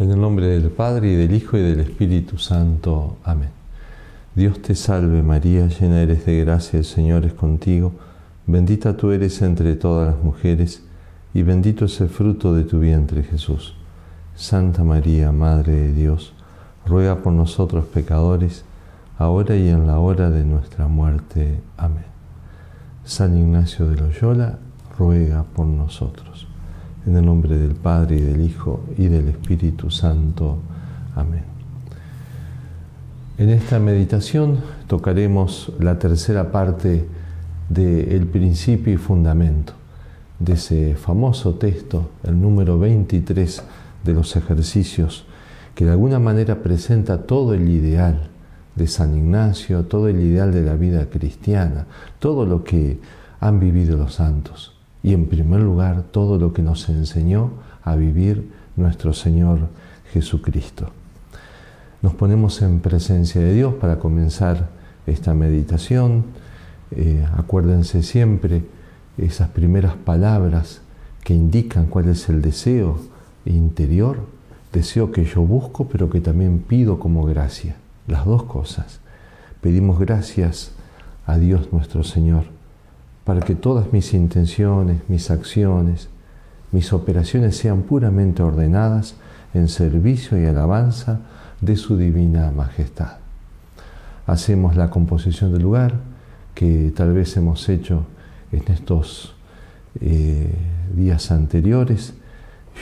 En el nombre del Padre, y del Hijo, y del Espíritu Santo. Amén. Dios te salve María, llena eres de gracia, el Señor es contigo. Bendita tú eres entre todas las mujeres, y bendito es el fruto de tu vientre, Jesús. Santa María, Madre de Dios, ruega por nosotros pecadores, ahora y en la hora de nuestra muerte. Amén. San Ignacio de Loyola, ruega por nosotros. En el nombre del Padre, y del Hijo, y del Espíritu Santo. Amén. En esta meditación tocaremos la tercera parte del principio y fundamento de ese famoso texto, el número 23 de los ejercicios, que de alguna manera presenta todo el ideal de San Ignacio, todo el ideal de la vida cristiana, todo lo que han vivido los santos. Y en primer lugar, todo lo que nos enseñó a vivir nuestro Señor Jesucristo. Nos ponemos en presencia de Dios para comenzar esta meditación. Acuérdense siempre esas primeras palabras que indican cuál es el deseo interior, deseo que yo busco, pero que también pido como gracia. Las dos cosas. Pedimos gracias a Dios nuestro Señor, para que todas mis intenciones, mis acciones, mis operaciones sean puramente ordenadas en servicio y alabanza de su divina majestad. Hacemos la composición del lugar que tal vez hemos hecho en estos días anteriores.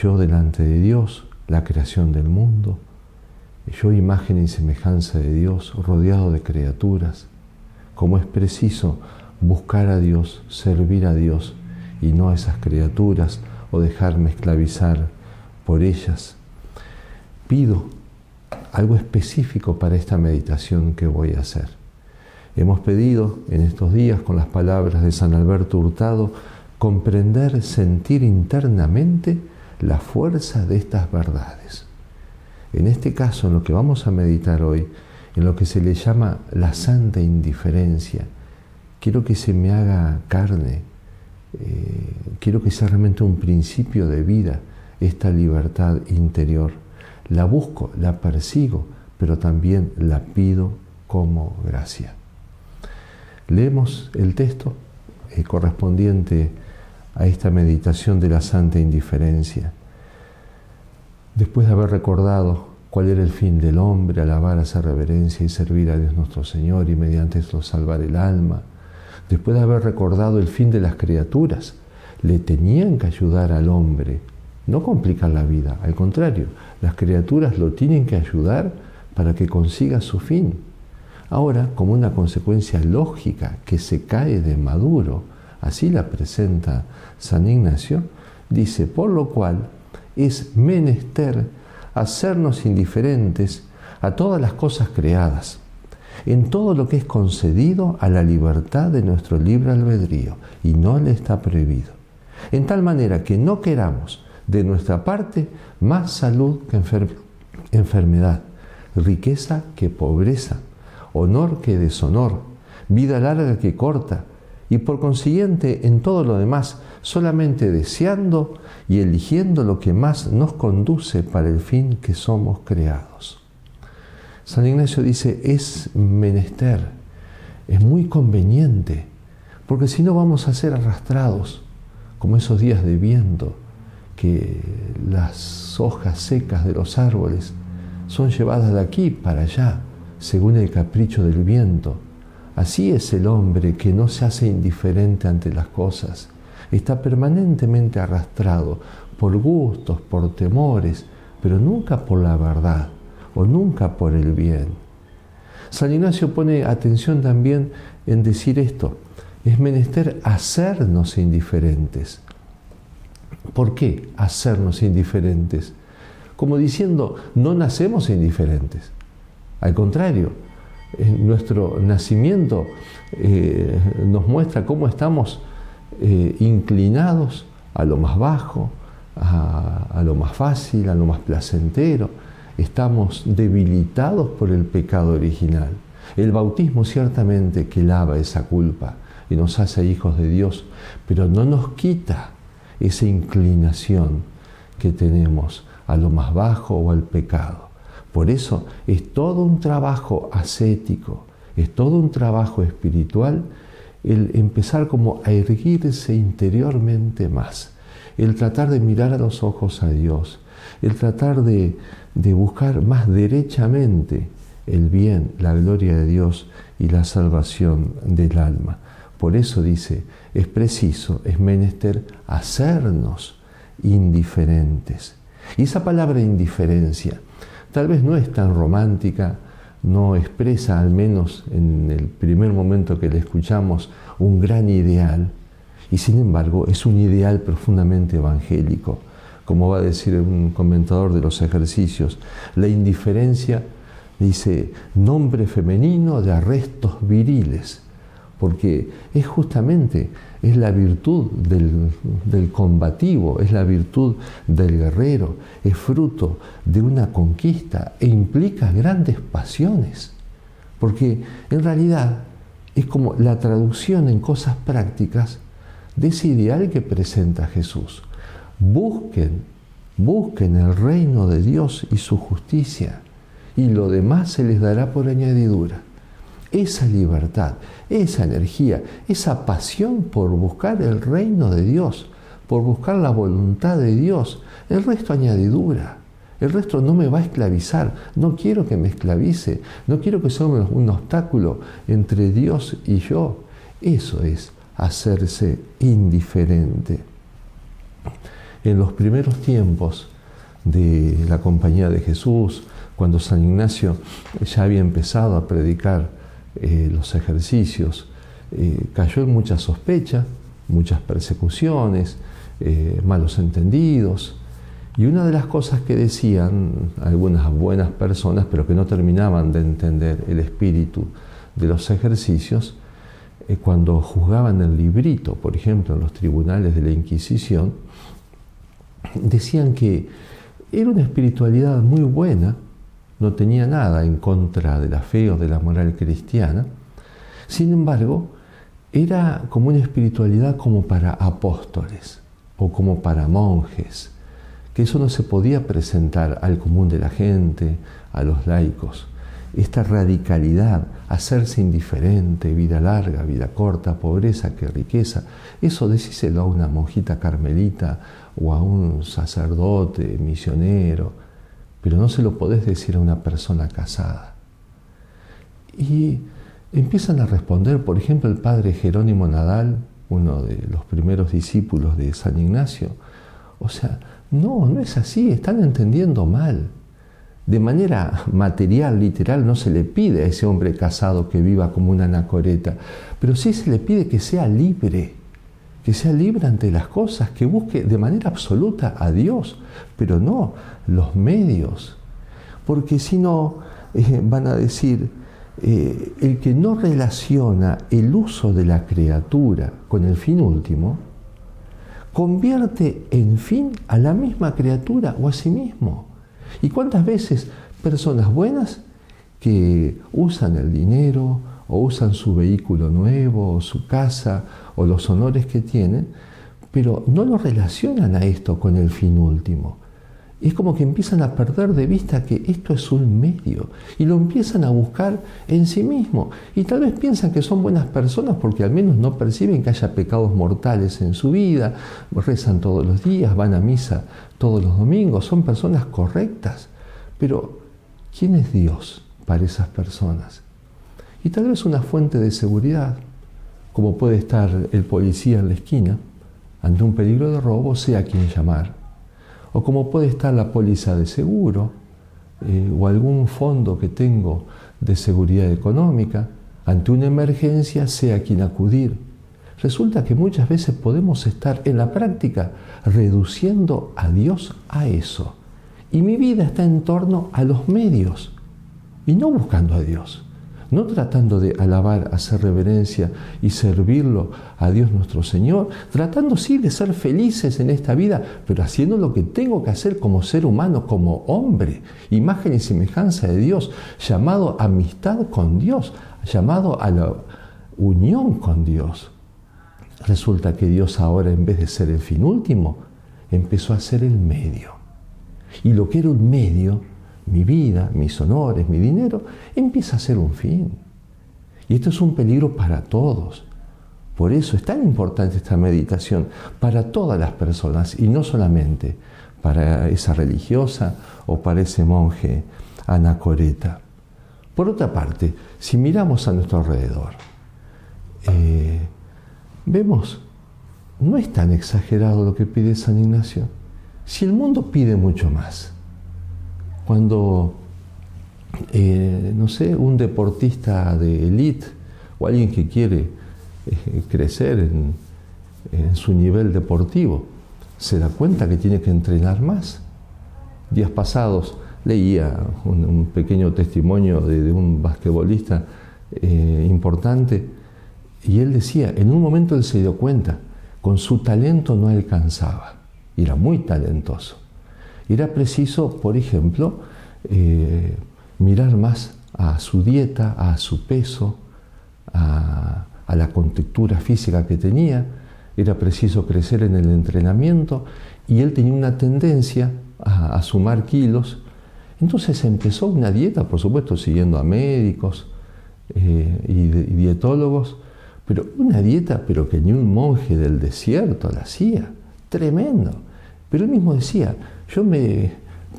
Yo delante de Dios, la creación del mundo, yo imagen y semejanza de Dios, rodeado de criaturas, como es preciso buscar a Dios, servir a Dios y no a esas criaturas o dejarme esclavizar por ellas. Pido algo específico para esta meditación que voy a hacer. Hemos pedido en estos días, con las palabras de San Alberto Hurtado, comprender, sentir internamente la fuerza de estas verdades. En este caso, en lo que vamos a meditar hoy, en lo que se le llama la santa indiferencia, quiero que se me haga carne, quiero que sea realmente un principio de vida, esta libertad interior. La busco, la persigo, pero también la pido como gracia. Leemos el texto correspondiente a esta meditación de la santa indiferencia. Después de haber recordado cuál era el fin del hombre, alabar, hacer reverencia y servir a Dios nuestro Señor y mediante esto salvar el alma, después de haber recordado el fin de las criaturas, le tenían que ayudar al hombre, no complicar la vida, al contrario, las criaturas lo tienen que ayudar para que consiga su fin. Ahora, como una consecuencia lógica que se cae de maduro, así la presenta San Ignacio, dice, por lo cual es menester hacernos indiferentes a todas las cosas creadas, en todo lo que es concedido a la libertad de nuestro libre albedrío, y no le está prohibido. En tal manera que no queramos de nuestra parte más salud que enfermedad, riqueza que pobreza, honor que deshonor, vida larga que corta, y por consiguiente en todo lo demás, solamente deseando y eligiendo lo que más nos conduce para el fin que somos creados. San Ignacio dice, es menester, es muy conveniente, porque si no vamos a ser arrastrados, como esos días de viento, que las hojas secas de los árboles son llevadas de aquí para allá, según el capricho del viento. Así es el hombre que no se hace indiferente ante las cosas, está permanentemente arrastrado por gustos, por temores, pero nunca por la verdad o nunca por el bien. San Ignacio pone atención también en decir esto, es menester hacernos indiferentes. ¿Por qué hacernos indiferentes? Como diciendo, no nacemos indiferentes. Al contrario, nuestro nacimiento nos muestra cómo estamos inclinados a lo más bajo, a lo más fácil, a lo más placentero. Estamos debilitados por el pecado original. El bautismo ciertamente que lava esa culpa y nos hace hijos de Dios, pero no nos quita esa inclinación que tenemos a lo más bajo o al pecado. Por eso es todo un trabajo ascético, es todo un trabajo espiritual el empezar como a erguirse interiormente más, el tratar de mirar a los ojos a Dios, el tratar de buscar más derechamente el bien, la gloria de Dios y la salvación del alma. Por eso dice, es preciso, es menester hacernos indiferentes. Y esa palabra indiferencia tal vez no es tan romántica, no expresa, al menos en el primer momento que le escuchamos, un gran ideal, y sin embargo es un ideal profundamente evangélico. Como va a decir un comentador de los ejercicios, la indiferencia, dice, nombre femenino de arrestos viriles, porque es justamente, es la virtud del combativo, es la virtud del guerrero, es fruto de una conquista e implica grandes pasiones, porque en realidad es como la traducción en cosas prácticas de ese ideal que presenta Jesús. Busquen el reino de Dios y su justicia, y lo demás se les dará por añadidura. Esa libertad, esa energía, esa pasión por buscar el reino de Dios, por buscar la voluntad de Dios, el resto añadidura. El resto no me va a esclavizar, no quiero que me esclavice, no quiero que sea un obstáculo entre Dios y yo. Eso es hacerse indiferente. En los primeros tiempos de la Compañía de Jesús, cuando San Ignacio ya había empezado a predicar los ejercicios, cayó en mucha sospecha, muchas persecuciones, malos entendidos. Y una de las cosas que decían algunas buenas personas, pero que no terminaban de entender el espíritu de los ejercicios, cuando juzgaban el librito, por ejemplo, en los tribunales de la Inquisición, decían que era una espiritualidad muy buena, no tenía nada en contra de la fe o de la moral cristiana. Sin embargo, era como una espiritualidad como para apóstoles o como para monjes, que eso no se podía presentar al común de la gente, a los laicos. Esta radicalidad, hacerse indiferente, vida larga, vida corta, pobreza que riqueza, eso decíselo a una monjita carmelita o a un sacerdote, misionero, pero no se lo podés decir a una persona casada. Y empiezan a responder, por ejemplo, el padre Jerónimo Nadal, uno de los primeros discípulos de San Ignacio. O sea, no es así, están entendiendo mal. De manera material, literal, no se le pide a ese hombre casado que viva como una anacoreta, pero sí se le pide que sea libre ante las cosas, que busque de manera absoluta a Dios, pero no los medios. Porque si no, van a decir, el que no relaciona el uso de la criatura con el fin último, convierte en fin a la misma criatura o a sí mismo. ¿Y cuántas veces personas buenas que usan el dinero o usan su vehículo nuevo o su casa o los honores que tienen, pero no lo relacionan a esto con el fin último? Es como que empiezan a perder de vista que esto es un medio y lo empiezan a buscar en sí mismo. Y tal vez piensan que son buenas personas porque al menos no perciben que haya pecados mortales en su vida, rezan todos los días, van a misa todos los domingos, son personas correctas. Pero, ¿quién es Dios para esas personas? Y tal vez una fuente de seguridad, como puede estar el policía en la esquina, ante un peligro de robo, sé a quién llamar. O como puede estar la póliza de seguro o algún fondo que tengo de seguridad económica. Ante una emergencia, sé a quién acudir. Resulta que muchas veces podemos estar en la práctica reduciendo a Dios a eso. Y mi vida está en torno a los medios y no buscando a Dios. No tratando de alabar, hacer reverencia y servirlo a Dios nuestro Señor, tratando sí de ser felices en esta vida, pero haciendo lo que tengo que hacer como ser humano, como hombre, imagen y semejanza de Dios, llamado a amistad con Dios, llamado a la unión con Dios. Resulta que Dios ahora, en vez de ser el fin último, empezó a ser el medio. Y lo que era un medio, mi vida, mis honores, mi dinero, empieza a ser un fin. Y esto es un peligro para todos. Por eso es tan importante esta meditación para todas las personas y no solamente para esa religiosa o para ese monje anacoreta. Por otra parte, si miramos a nuestro alrededor, vemos, no es tan exagerado lo que pide San Ignacio. Si el mundo pide mucho más, cuando, un deportista de élite o alguien que quiere crecer en su nivel deportivo, se da cuenta que tiene que entrenar más. Días pasados leía un pequeño testimonio de un basquetbolista importante y él decía, en un momento él se dio cuenta, con su talento no alcanzaba, era muy talentoso. Era preciso, por ejemplo, mirar más a su dieta, a su peso, a la contextura física que tenía, era preciso crecer en el entrenamiento y él tenía una tendencia a sumar kilos. Entonces empezó una dieta, por supuesto, siguiendo a médicos y dietólogos, pero una dieta pero que ni un monje del desierto la hacía, tremendo. Pero él mismo decía, yo me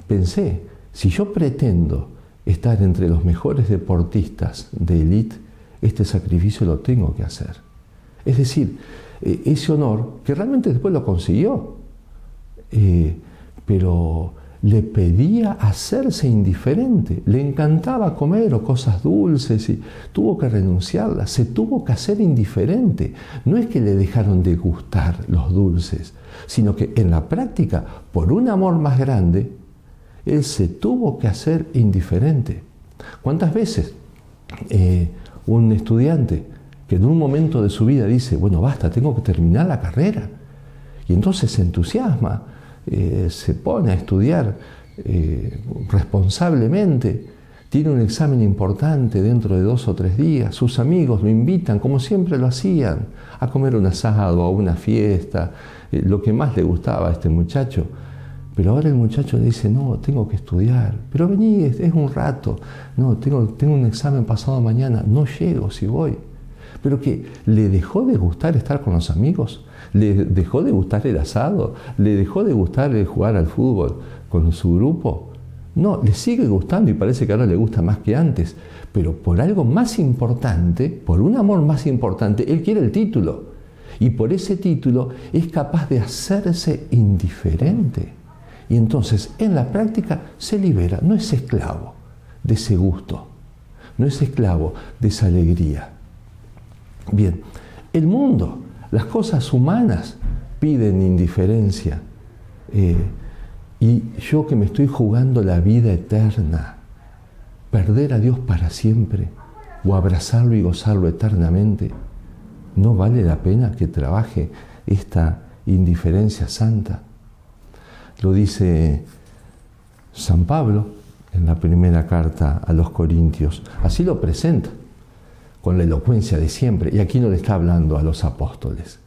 pensé, si yo pretendo estar entre los mejores deportistas de élite, este sacrificio lo tengo que hacer. Es decir, ese honor, que realmente después lo consiguió, pero le pedía hacerse indiferente, le encantaba comer o cosas dulces y tuvo que renunciarlas, se tuvo que hacer indiferente. No es que le dejaron de gustar los dulces, sino que en la práctica, por un amor más grande, él se tuvo que hacer indiferente. ¿Cuántas veces un estudiante que en un momento de su vida dice, bueno, basta, tengo que terminar la carrera, y entonces se entusiasma, se pone a estudiar responsablemente, tiene un examen importante dentro de 2 o 3 días, sus amigos lo invitan, como siempre lo hacían, a comer un asado, a una fiesta, lo que más le gustaba a este muchacho. Pero ahora el muchacho le dice, no, tengo que estudiar, pero vení, es un rato, no, tengo un examen pasado mañana, no llego si voy. Pero que le dejó de gustar estar con los amigos, le dejó de gustar el asado, le dejó de gustar el jugar al fútbol con su grupo. No, le sigue gustando y parece que ahora le gusta más que antes, pero por algo más importante, por un amor más importante, él quiere el título. Y por ese título es capaz de hacerse indiferente. Y entonces en la práctica se libera, no es esclavo de ese gusto, no es esclavo de esa alegría. Bien, el mundo, las cosas humanas piden indiferencia. Y yo que me estoy jugando la vida eterna, perder a Dios para siempre o abrazarlo y gozarlo eternamente, ¿no vale la pena que trabaje esta indiferencia santa? Lo dice San Pablo en la primera carta a los Corintios. Así lo presenta, con la elocuencia de siempre. Y aquí no le está hablando a los apóstoles.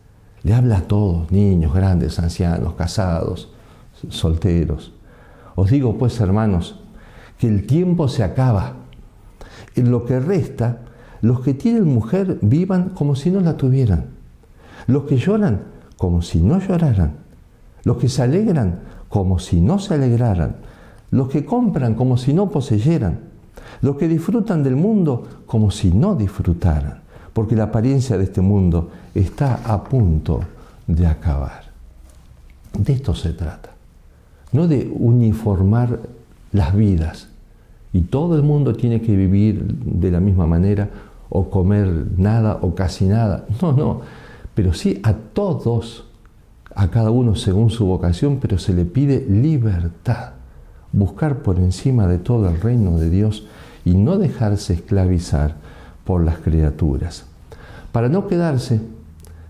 Le habla a todos, niños, grandes, ancianos, casados, solteros. Os digo pues, hermanos, que el tiempo se acaba. En lo que resta, los que tienen mujer vivan como si no la tuvieran. Los que lloran, como si no lloraran. Los que se alegran, como si no se alegraran, los que compran como si no poseyeran, los que disfrutan del mundo como si no disfrutaran, porque la apariencia de este mundo está a punto de acabar. De esto se trata, no de uniformar las vidas, y todo el mundo tiene que vivir de la misma manera, o comer nada o casi nada, no, pero sí a todos, a cada uno según su vocación, pero se le pide libertad, buscar por encima de todo el reino de Dios y no dejarse esclavizar por las criaturas, para no quedarse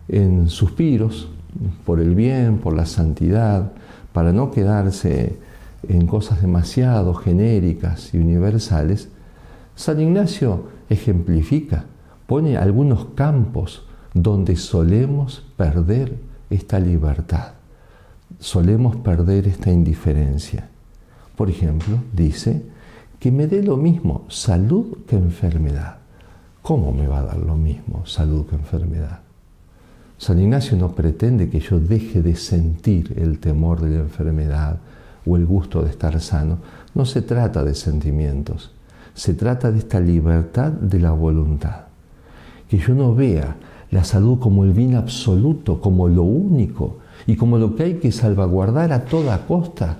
en suspiros por el bien, por la santidad, para no quedarse en cosas demasiado genéricas y universales. San Ignacio ejemplifica, pone algunos campos donde solemos perder esta libertad, solemos perder esta indiferencia. Por ejemplo, dice que me dé lo mismo salud que enfermedad. ¿Cómo me va a dar lo mismo salud que enfermedad? San Ignacio no pretende que yo deje de sentir el temor de la enfermedad o el gusto de estar sano. No se trata de sentimientos, se trata de esta libertad de la voluntad. Que yo no vea la salud como el bien absoluto, como lo único y como lo que hay que salvaguardar a toda costa.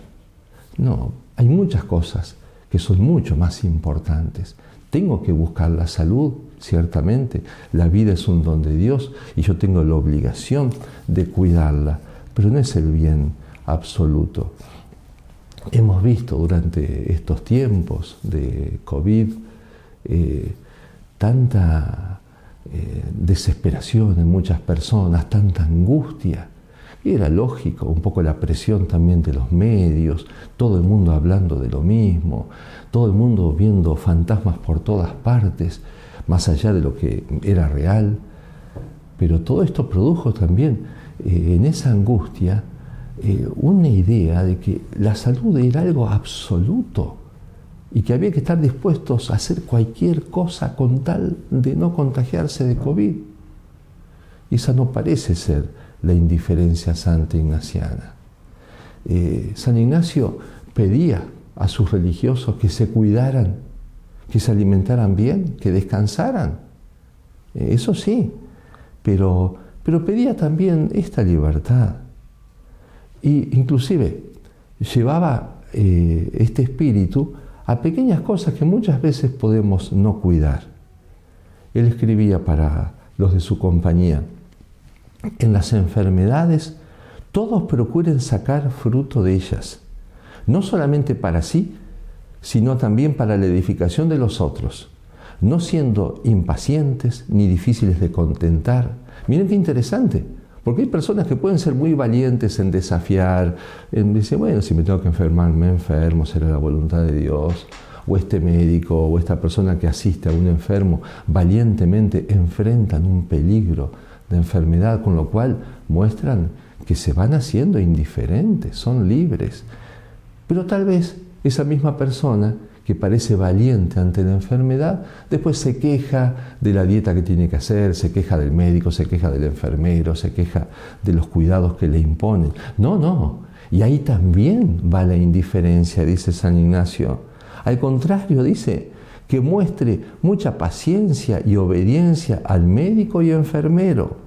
No, hay muchas cosas que son mucho más importantes. Tengo que buscar la salud, ciertamente. La vida es un don de Dios y yo tengo la obligación de cuidarla, pero no es el bien absoluto. Hemos visto durante estos tiempos de COVID tanta desesperación en muchas personas, tanta angustia. Y era lógico, un poco la presión también de los medios, todo el mundo hablando de lo mismo, todo el mundo viendo fantasmas por todas partes, más allá de lo que era real. Pero todo esto produjo también en esa angustia una idea de que la salud era algo absoluto y que había que estar dispuestos a hacer cualquier cosa con tal de no contagiarse de COVID. Y esa no parece ser la indiferencia santa ignaciana. San Ignacio pedía a sus religiosos que se cuidaran, que se alimentaran bien, que descansaran. Eso sí, pero pedía también esta libertad. Y inclusive llevaba este espíritu a pequeñas cosas que muchas veces podemos no cuidar. Él escribía para los de su compañía: en las enfermedades, todos procuren sacar fruto de ellas, no solamente para sí, sino también para la edificación de los otros, no siendo impacientes ni difíciles de contentar. Miren qué interesante, porque hay personas que pueden ser muy valientes en desafiar, en decir, bueno, si me tengo que enfermar, me enfermo, será la voluntad de Dios. O este médico o esta persona que asiste a un enfermo valientemente enfrentan un peligro de enfermedad, con lo cual muestran que se van haciendo indiferentes, son libres. Pero tal vez esa misma persona que parece valiente ante la enfermedad, después se queja de la dieta que tiene que hacer, se queja del médico, se queja del enfermero, se queja de los cuidados que le imponen. No, y ahí también va la indiferencia, dice San Ignacio. Al contrario, dice que muestre mucha paciencia y obediencia al médico y enfermero,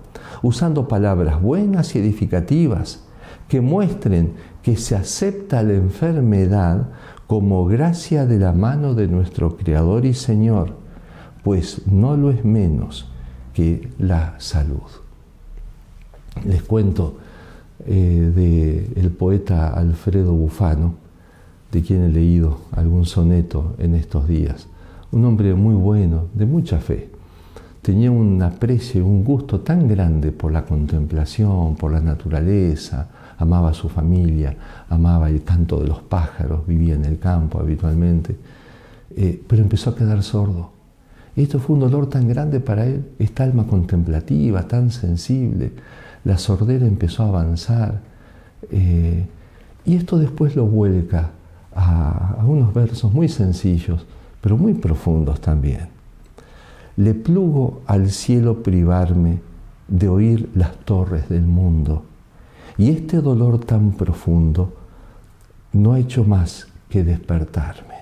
usando palabras buenas y edificativas, que muestren que se acepta la enfermedad como gracia de la mano de nuestro Creador y Señor, pues no lo es menos que la salud. Les cuento del poeta Alfredo Bufano, de quien he leído algún soneto en estos días. Un hombre muy bueno, de mucha fe. Tenía un aprecio, un gusto tan grande por la contemplación, por la naturaleza, amaba a su familia, amaba el canto de los pájaros, vivía en el campo habitualmente, pero empezó a quedar sordo. Esto fue un dolor tan grande para él, esta alma contemplativa, tan sensible. La sordera empezó a avanzar y esto después lo vuelca a unos versos muy sencillos, pero muy profundos también. Le plugo al cielo privarme de oír las torres del mundo, y este dolor tan profundo no ha hecho más que despertarme.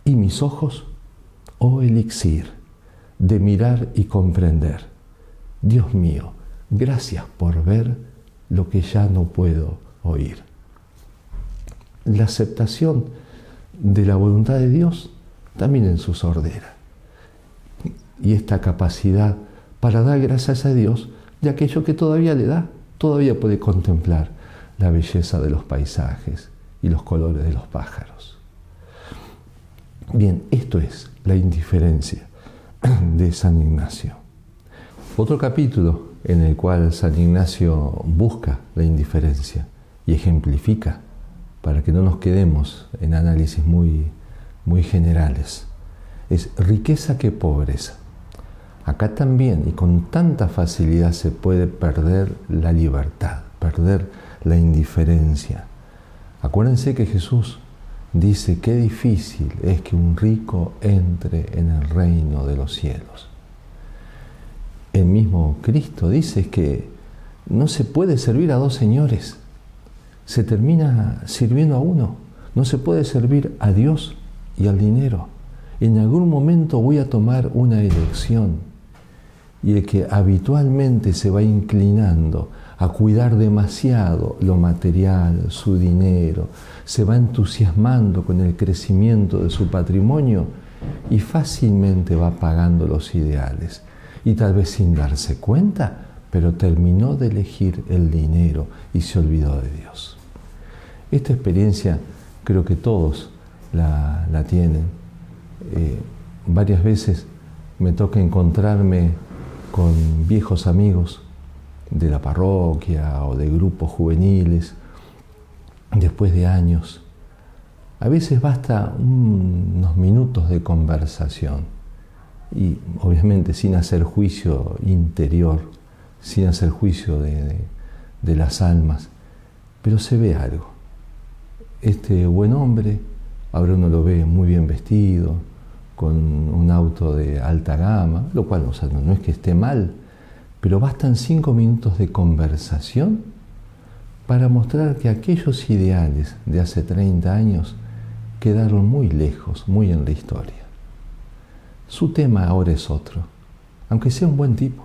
Y mis ojos, oh elixir de mirar y comprender. Dios mío, gracias por ver lo que ya no puedo oír. La aceptación de la voluntad de Dios también en su sordera. Y esta capacidad para dar gracias a Dios de aquello que todavía le da, todavía puede contemplar la belleza de los paisajes y los colores de los pájaros. Bien, esto es la indiferencia de San Ignacio. Otro capítulo en el cual San Ignacio busca la indiferencia y ejemplifica, para que no nos quedemos en análisis muy generales, es riqueza que pobreza. Acá también, y con tanta facilidad, se puede perder la libertad, perder la indiferencia. Acuérdense que Jesús dice qué difícil es que un rico entre en el reino de los cielos. El mismo Cristo dice que no se puede servir a dos señores, se termina sirviendo a uno. No se puede servir a Dios y al dinero. En algún momento voy a tomar una elección, y el que habitualmente se va inclinando a cuidar demasiado lo material, su dinero, se va entusiasmando con el crecimiento de su patrimonio y fácilmente va apagando los ideales. Y tal vez sin darse cuenta, pero terminó de elegir el dinero y se olvidó de Dios. Esta experiencia creo que todos la tienen. Varias veces me toca encontrarme con viejos amigos de la parroquia o de grupos juveniles después de años. A veces basta unos minutos de conversación y obviamente sin hacer juicio interior, sin hacer juicio de las almas, pero se ve algo. Este buen hombre, ahora uno lo ve muy bien vestido, con un auto de alta gama, lo cual no es que esté mal, pero bastan 5 minutos de conversación para mostrar que aquellos ideales de hace 30 años quedaron muy lejos, muy en la historia. Su tema ahora es otro, aunque sea un buen tipo.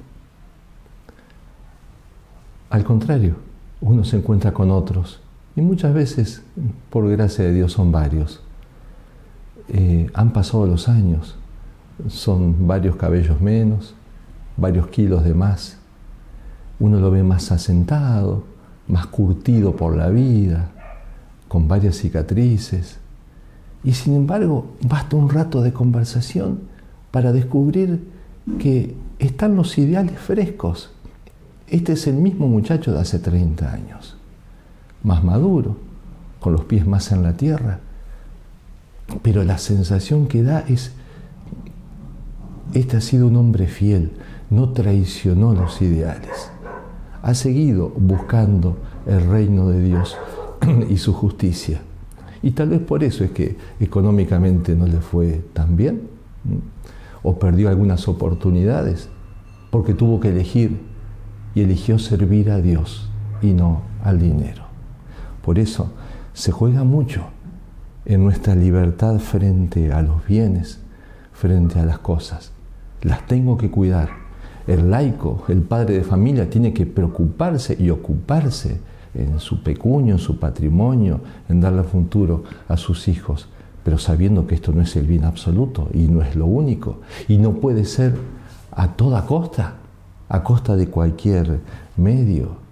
Al contrario, uno se encuentra con otros, y muchas veces, por gracia de Dios, son varios. Han pasado los años, son varios cabellos menos, varios kilos de más. Uno lo ve más asentado, más curtido por la vida, con varias cicatrices. Y sin embargo, basta un rato de conversación para descubrir que están los ideales frescos. Este es el mismo muchacho de hace 30 años, más maduro, con los pies más en la tierra, pero la sensación que da es: este ha sido un hombre fiel, no traicionó los ideales, ha seguido buscando el reino de Dios y su justicia. Y tal vez por eso es que económicamente no le fue tan bien, o perdió algunas oportunidades, porque tuvo que elegir y eligió servir a Dios y no al dinero. Por eso se juega mucho en nuestra libertad frente a los bienes, frente a las cosas. Las tengo que cuidar. El laico, el padre de familia, tiene que preocuparse y ocuparse en su pecunio, en su patrimonio, en darle futuro a sus hijos, pero sabiendo que esto no es el bien absoluto y no es lo único, y no puede ser a toda costa, a costa de cualquier medio,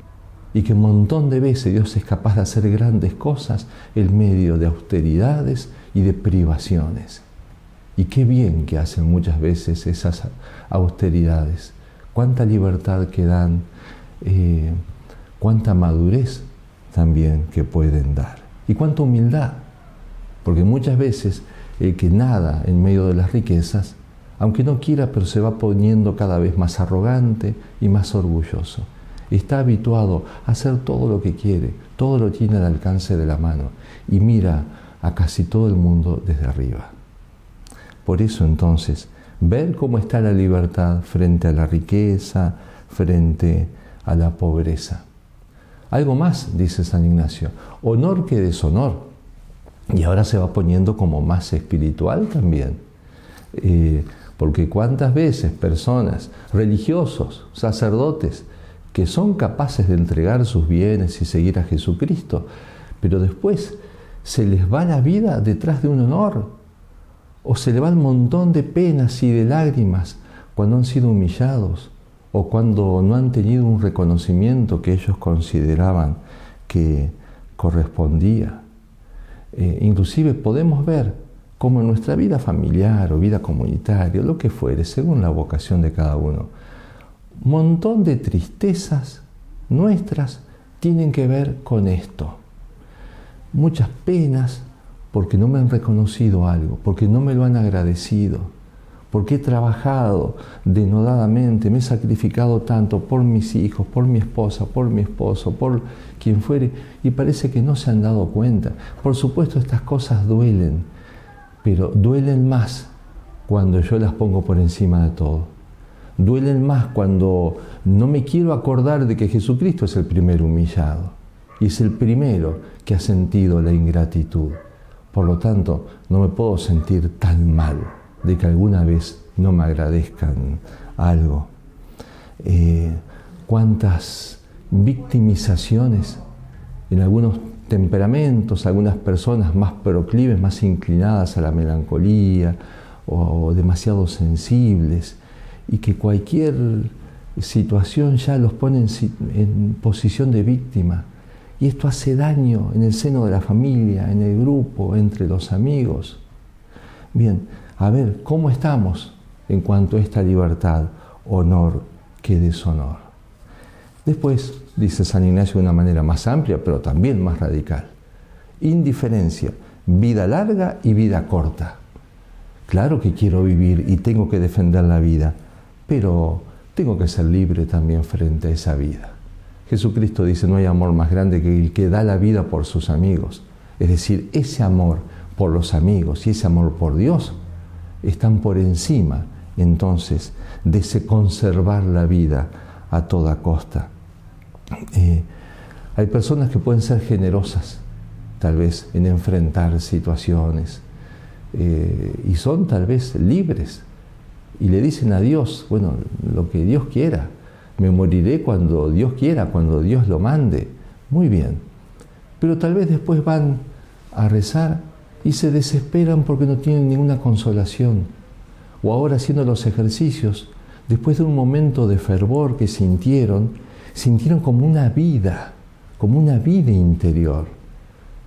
y que un montón de veces Dios es capaz de hacer grandes cosas en medio de austeridades y de privaciones. Y qué bien que hacen muchas veces esas austeridades, cuánta libertad que dan, cuánta madurez también que pueden dar, y cuánta humildad, porque muchas veces el que nada en medio de las riquezas, aunque no quiera, pero se va poniendo cada vez más arrogante y más orgulloso. Está habituado a hacer todo lo que quiere, todo lo tiene al alcance de la mano y mira a casi todo el mundo desde arriba. Por eso entonces, ver cómo está la libertad frente a la riqueza, frente a la pobreza. Algo más, dice San Ignacio, honor que deshonor. Y ahora se va poniendo como más espiritual también. Porque cuántas veces personas, religiosos, sacerdotes, que son capaces de entregar sus bienes y seguir a Jesucristo, pero después se les va la vida detrás de un honor, o se les va un montón de penas y de lágrimas cuando han sido humillados, o cuando no han tenido un reconocimiento que ellos consideraban que correspondía. Inclusive podemos ver cómo en nuestra vida familiar o vida comunitaria, lo que fuere, según la vocación de cada uno, un montón de tristezas nuestras tienen que ver con esto. Muchas penas porque no me han reconocido algo, porque no me lo han agradecido, porque he trabajado denodadamente, me he sacrificado tanto por mis hijos, por mi esposa, por mi esposo, por quien fuere, y parece que no se han dado cuenta. Por supuesto, estas cosas duelen, pero duelen más cuando yo las pongo por encima de todo. Duelen más cuando no me quiero acordar de que Jesucristo es el primer humillado y es el primero que ha sentido la ingratitud. Por lo tanto, no me puedo sentir tan mal de que alguna vez no me agradezcan algo. Cuántas victimizaciones en algunos temperamentos, algunas personas más proclives, más inclinadas a la melancolía o demasiado sensibles, y que cualquier situación ya los pone en posición de víctima. Y esto hace daño en el seno de la familia, en el grupo, entre los amigos. Bien, a ver, ¿cómo estamos en cuanto a esta libertad, honor que deshonor? Después, dice San Ignacio de una manera más amplia, pero también más radical. Indiferencia, vida larga y vida corta. Claro que quiero vivir y tengo que defender la vida, pero tengo que ser libre también frente a esa vida. Jesucristo dice, no hay amor más grande que el que da la vida por sus amigos. Es decir, ese amor por los amigos y ese amor por Dios están por encima, entonces, de ese conservar la vida a toda costa. Hay personas que pueden ser generosas, tal vez, en enfrentar situaciones, y son tal vez libres, y le dicen a Dios, bueno, lo que Dios quiera, me moriré cuando Dios quiera, cuando Dios lo mande. Muy bien, pero tal vez después van a rezar y se desesperan porque no tienen ninguna consolación. O ahora haciendo los ejercicios, después de un momento de fervor que sintieron como una vida interior,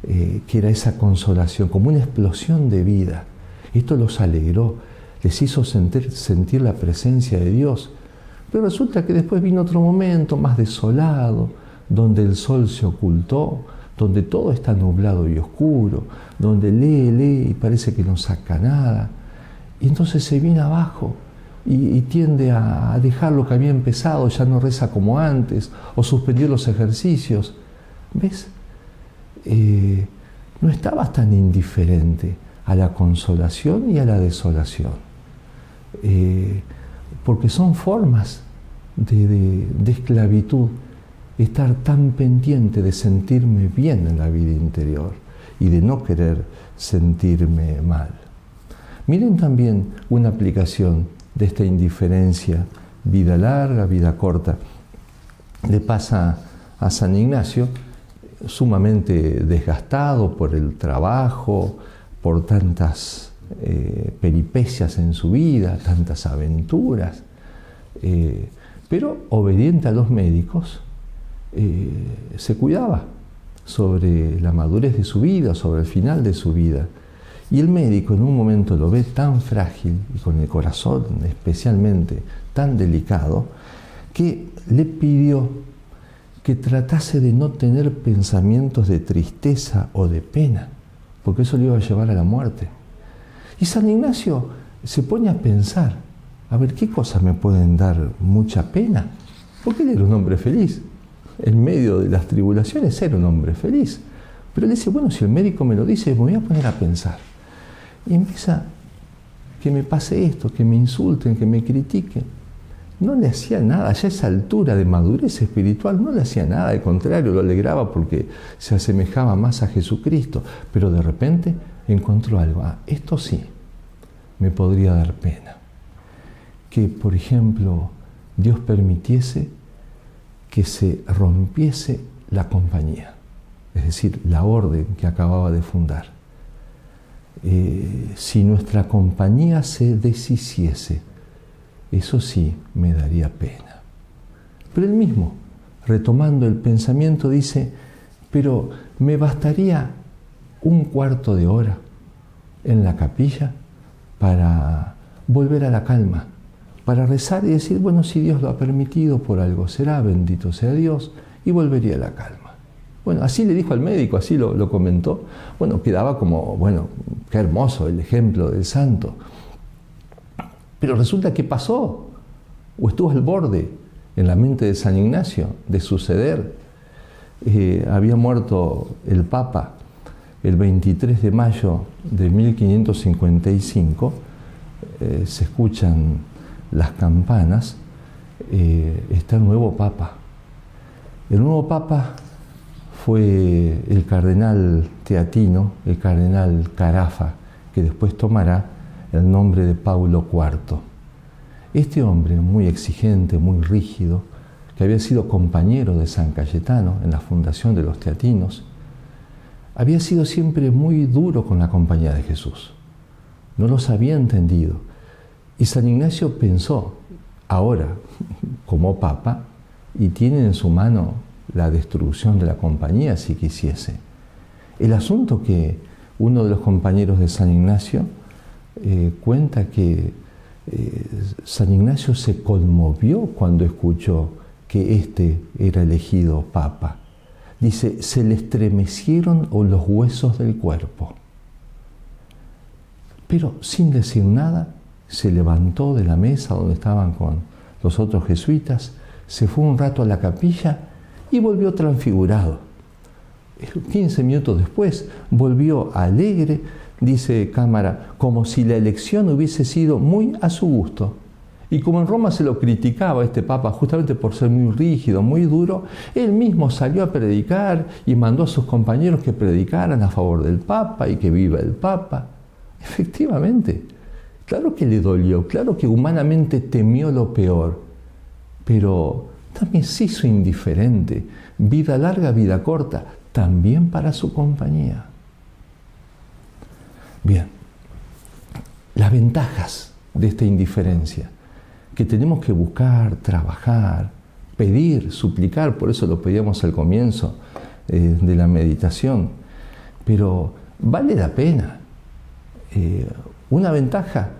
que era esa consolación, como una explosión de vida. Esto los alegró, les hizo sentir la presencia de Dios. Pero resulta que después vino otro momento más desolado, donde el sol se ocultó, donde todo está nublado y oscuro, donde lee y parece que no saca nada. Y entonces se viene abajo y tiende a dejar lo que había empezado, ya no reza como antes, o suspendió los ejercicios. ¿Ves? No estabas tan indiferente a la consolación y a la desolación. Porque son formas de esclavitud, estar tan pendiente de sentirme bien en la vida interior y de no querer sentirme mal. Miren también una aplicación de esta indiferencia, vida larga, vida corta. Le pasa a San Ignacio, sumamente desgastado por el trabajo, por tantas peripecias en su vida, tantas aventuras, pero obediente a los médicos, se cuidaba sobre la madurez de su vida, sobre el final de su vida. Y el médico en un momento lo ve tan frágil y con el corazón especialmente tan delicado, que le pidió que tratase de no tener pensamientos de tristeza o de pena, porque eso le iba a llevar a la muerte. Y San Ignacio se pone a pensar, a ver, ¿qué cosas me pueden dar mucha pena? Porque él era un hombre feliz. En medio de las tribulaciones era un hombre feliz. Pero él dice, bueno, si el médico me lo dice, me voy a poner a pensar. Y empieza, que me pase esto, que me insulten, que me critiquen. No le hacía nada, ya a esa altura de madurez espiritual no le hacía nada, al contrario, lo alegraba porque se asemejaba más a Jesucristo. Pero de repente encontró algo, esto sí, me podría dar pena. Que, por ejemplo, Dios permitiese que se rompiese la compañía, es decir, la orden que acababa de fundar. Si nuestra compañía se deshiciese, eso sí me daría pena. Pero él mismo, retomando el pensamiento, dice, pero me bastaría un cuarto de hora en la capilla para volver a la calma, para rezar y decir, bueno, si Dios lo ha permitido, por algo será, bendito sea Dios, y volvería a la calma. Bueno, así le dijo al médico, así lo comentó. Bueno, quedaba como, bueno, qué hermoso el ejemplo del santo. Pero resulta que pasó, o estuvo al borde en la mente de San Ignacio de suceder. Había muerto el Papa el 23 de mayo de 1555, se escuchan las campanas, está el nuevo Papa. El nuevo Papa fue el cardenal teatino, el cardenal Carafa, que después tomará el nombre de Paulo IV. Este hombre muy exigente, muy rígido, que había sido compañero de San Cayetano en la fundación de los teatinos, había sido siempre muy duro con la compañía de Jesús. No los había entendido. Y San Ignacio pensó, ahora, como Papa, y tiene en su mano la destrucción de la compañía si quisiese. El asunto que uno de los compañeros de San Ignacio cuenta que San Ignacio se conmovió cuando escuchó que este era elegido Papa. Dice, se le estremecieron los huesos del cuerpo. Pero sin decir nada, se levantó de la mesa donde estaban con los otros jesuitas, se fue un rato a la capilla y volvió transfigurado. 15 minutos después volvió alegre, dice Cámara, como si la elección hubiese sido muy a su gusto. Y como en Roma se lo criticaba a este Papa justamente por ser muy rígido, muy duro, él mismo salió a predicar y mandó a sus compañeros que predicaran a favor del Papa y que viva el Papa. Efectivamente, claro que le dolió, claro que humanamente temió lo peor, pero también se hizo indiferente. Vida larga, vida corta, también para su compañía. Bien, las ventajas de esta indiferencia, que tenemos que buscar, trabajar, pedir, suplicar, por eso lo pedíamos al comienzo de la meditación, pero vale la pena. Una ventaja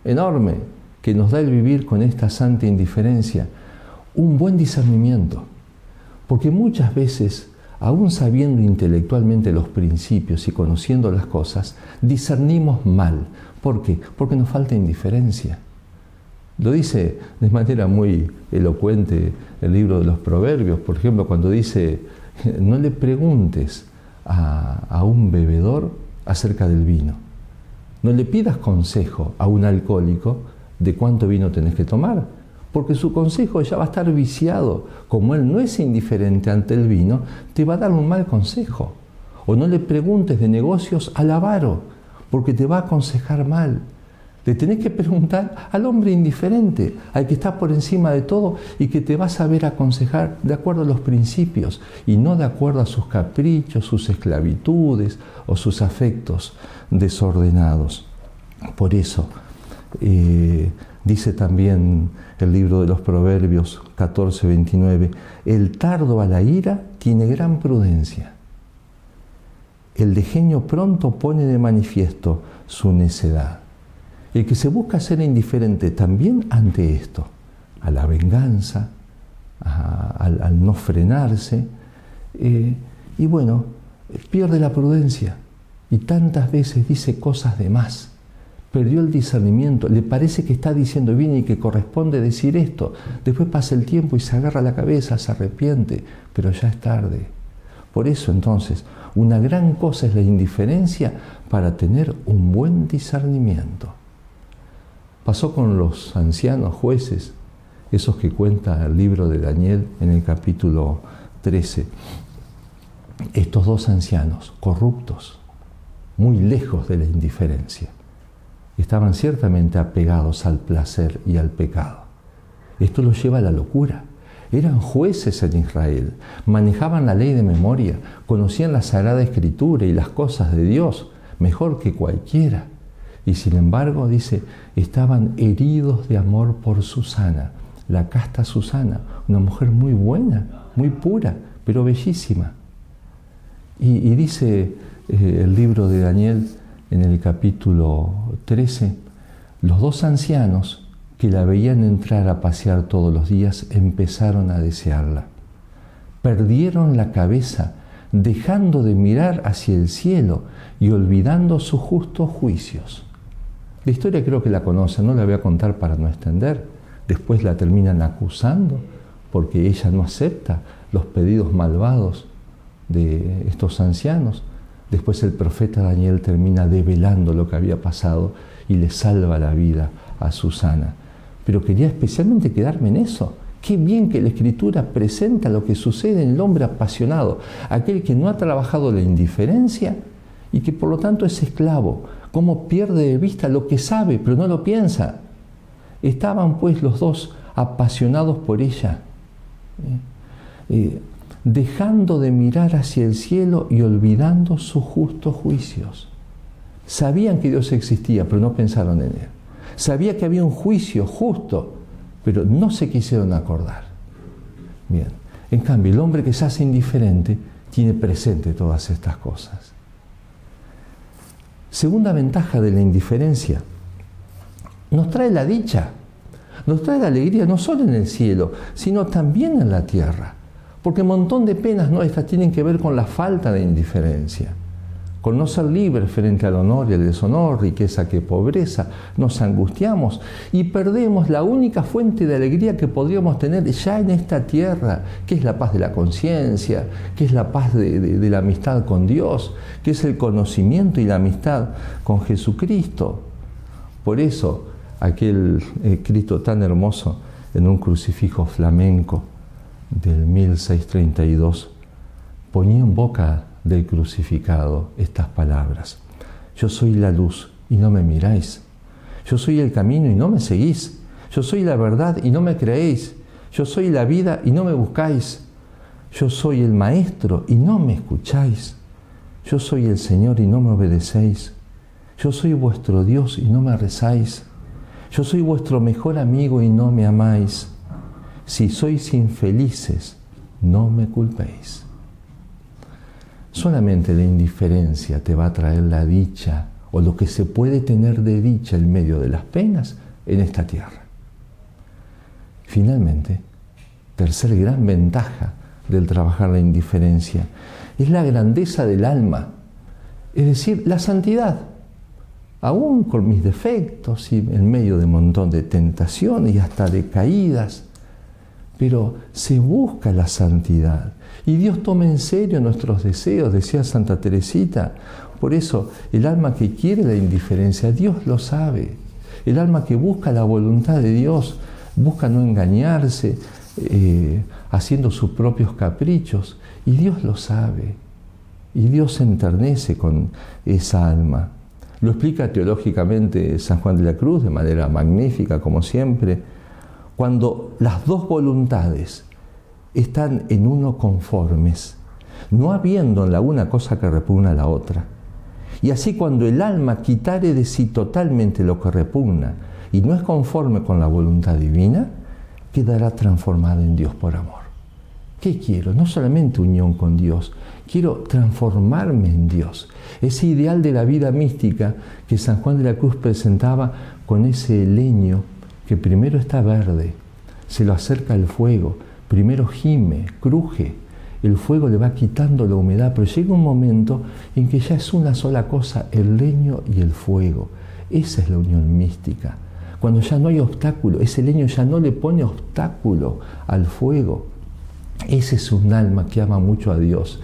enorme que nos da el vivir con esta santa indiferencia, un buen discernimiento, porque muchas veces, aún sabiendo intelectualmente los principios y conociendo las cosas, discernimos mal. ¿Por qué? Porque nos falta indiferencia. Lo dice de manera muy elocuente el libro de los Proverbios, por ejemplo, cuando dice, no le preguntes a un bebedor acerca del vino. No le pidas consejo a un alcohólico de cuánto vino tenés que tomar, porque su consejo ya va a estar viciado. Como él no es indiferente ante el vino, te va a dar un mal consejo. O no le preguntes de negocios al avaro, porque te va a aconsejar mal. Le tenés que preguntar al hombre indiferente, al que está por encima de todo y que te va a saber aconsejar de acuerdo a los principios y no de acuerdo a sus caprichos, sus esclavitudes o sus afectos desordenados. Por eso, dice también el libro de los Proverbios 14:29, el tardo a la ira tiene gran prudencia. El degenio pronto pone de manifiesto su necedad. El que se busca ser indiferente también ante esto, a la venganza, al no frenarse, y bueno, pierde la prudencia y tantas veces dice cosas de más. Perdió el discernimiento, le parece que está diciendo bien y que corresponde decir esto. Después pasa el tiempo y se agarra la cabeza, se arrepiente, pero ya es tarde. Por eso entonces, una gran cosa es la indiferencia para tener un buen discernimiento. Pasó con los ancianos jueces, esos que cuenta el libro de Daniel en el capítulo 13. Estos dos ancianos, corruptos, muy lejos de la indiferencia, estaban ciertamente apegados al placer y al pecado. Esto los lleva a la locura. Eran jueces en Israel, manejaban la ley de memoria, conocían la Sagrada Escritura y las cosas de Dios mejor que cualquiera. Y sin embargo, dice, estaban heridos de amor por Susana, la casta Susana, una mujer muy buena, muy pura, pero bellísima. Y dice el libro de Daniel en el capítulo 13, los dos ancianos que la veían entrar a pasear todos los días empezaron a desearla. Perdieron la cabeza, dejando de mirar hacia el cielo y olvidando sus justos juicios. La historia creo que la conocen, no la voy a contar para no extender. Después la terminan acusando porque ella no acepta los pedidos malvados de estos ancianos. Después el profeta Daniel termina develando lo que había pasado y le salva la vida a Susana. Pero quería especialmente quedarme en eso. Qué bien que la Escritura presenta lo que sucede en el hombre apasionado, aquel que no ha trabajado la indiferencia y que por lo tanto es esclavo. Cómo pierde de vista lo que sabe, pero no lo piensa. Estaban pues los dos apasionados por ella, dejando de mirar hacia el cielo y olvidando sus justos juicios. Sabían que Dios existía, pero no pensaron en Él. Sabía que había un juicio justo, pero no se quisieron acordar. Bien, en cambio, el hombre que se hace indiferente tiene presente todas estas cosas. Segunda ventaja de la indiferencia, nos trae la dicha, nos trae la alegría no solo en el cielo, sino también en la tierra. Porque un montón de penas nuestras tienen que ver con la falta de indiferencia, con no ser libres frente al honor y al deshonor, riqueza que pobreza, nos angustiamos y perdemos la única fuente de alegría que podríamos tener ya en esta tierra, que es la paz de la conciencia, que es la paz de la amistad con Dios, que es el conocimiento y la amistad con Jesucristo. Por eso, aquel Cristo tan hermoso en un crucifijo flamenco del 1632 ponía en boca del crucificado estas palabras: yo soy la luz y no me miráis, yo soy el camino y no me seguís, yo soy la verdad y no me creéis, yo soy la vida y no me buscáis, yo soy el maestro y no me escucháis, yo soy el Señor y no me obedecéis, yo soy vuestro Dios y no me rezáis, yo soy vuestro mejor amigo y no me amáis. Si sois infelices, no me culpéis. Solamente la indiferencia te va a traer la dicha o lo que se puede tener de dicha en medio de las penas en esta tierra. Finalmente, tercer gran ventaja del trabajar la indiferencia es la grandeza del alma, es decir, la santidad. Aún con mis defectos y en medio de un montón de tentaciones y hasta de caídas, pero se busca la santidad y Dios toma en serio nuestros deseos, decía Santa Teresita. Por eso el alma que quiere la indiferencia, Dios lo sabe. El alma que busca la voluntad de Dios, busca no engañarse, haciendo sus propios caprichos, y Dios lo sabe. Y Dios se enternece con esa alma. Lo explica teológicamente San Juan de la Cruz de manera magnífica, como siempre. Cuando las dos voluntades están en uno conformes, no habiendo en la una cosa que repugna a la otra. Y así cuando el alma quitare de sí totalmente lo que repugna y no es conforme con la voluntad divina, quedará transformada en Dios por amor. ¿Qué quiero? No solamente unión con Dios, quiero transformarme en Dios. Ese ideal de la vida mística que San Juan de la Cruz presentaba con ese leño que primero está verde, se lo acerca al fuego, primero gime, cruje, el fuego le va quitando la humedad, pero llega un momento en que ya es una sola cosa, el leño y el fuego. Esa es la unión mística. Cuando ya no hay obstáculo, ese leño ya no le pone obstáculo al fuego. Ese es un alma que ama mucho a Dios.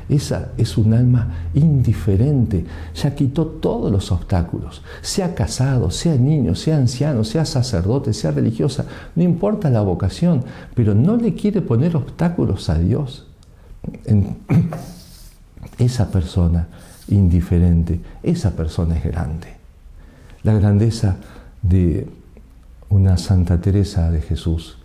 Esa es un alma indiferente, ya quitó todos los obstáculos, sea casado, sea niño, sea anciano, sea sacerdote, sea religiosa, no importa la vocación, pero no le quiere poner obstáculos a Dios. Esa persona indiferente, esa persona es grande. La grandeza de una Santa Teresa de Jesús,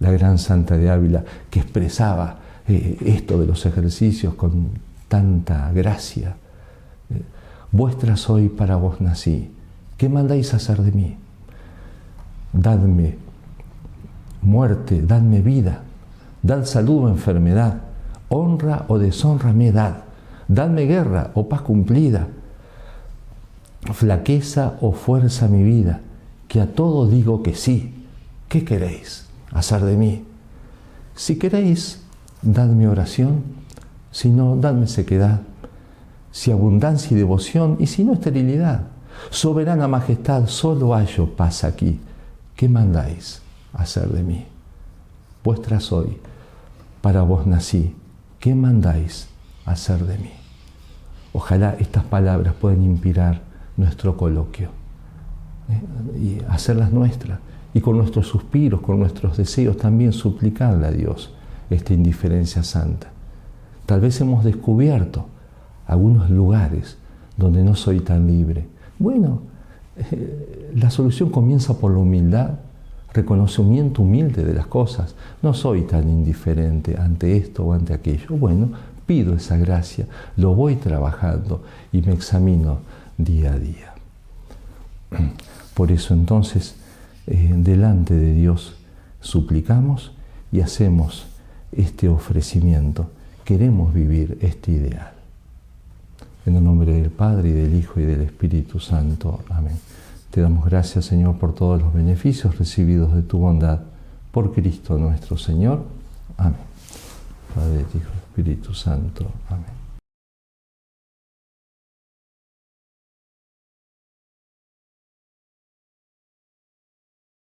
la gran Santa de Ávila, que expresaba esto de los ejercicios con tanta gracia. Vuestra soy, para vos nací. ¿Qué mandáis hacer de mí? Dadme muerte, dadme vida, dad salud o enfermedad, honra o deshonra me dad, dadme guerra o paz cumplida, flaqueza o fuerza mi vida, que a todo digo que sí. ¿Qué queréis hacer de mí? Si queréis, dadme oración, si no, dadme sequedad, si abundancia y devoción, y si no, esterilidad. Soberana majestad, solo hallo paz aquí. ¿Qué mandáis hacer de mí? Vuestra soy, para vos nací. ¿Qué mandáis hacer de mí? Ojalá estas palabras puedan inspirar nuestro coloquio y hacerlas nuestras. Y con nuestros suspiros, con nuestros deseos, también suplicarle a Dios esta indiferencia santa. Tal vez hemos descubierto algunos lugares donde no soy tan libre. Bueno, la solución comienza por la humildad, reconocimiento humilde de las cosas. No soy tan indiferente ante esto o ante aquello. Bueno, pido esa gracia, lo voy trabajando y me examino día a día. Por eso entonces, delante de Dios suplicamos y hacemos este ofrecimiento. Queremos vivir este ideal. En el nombre del Padre, y del Hijo, y del Espíritu Santo. Amén. Te damos gracias, Señor, por todos los beneficios recibidos de tu bondad. Por Cristo nuestro Señor. Amén. Padre, Hijo, Espíritu Santo. Amén.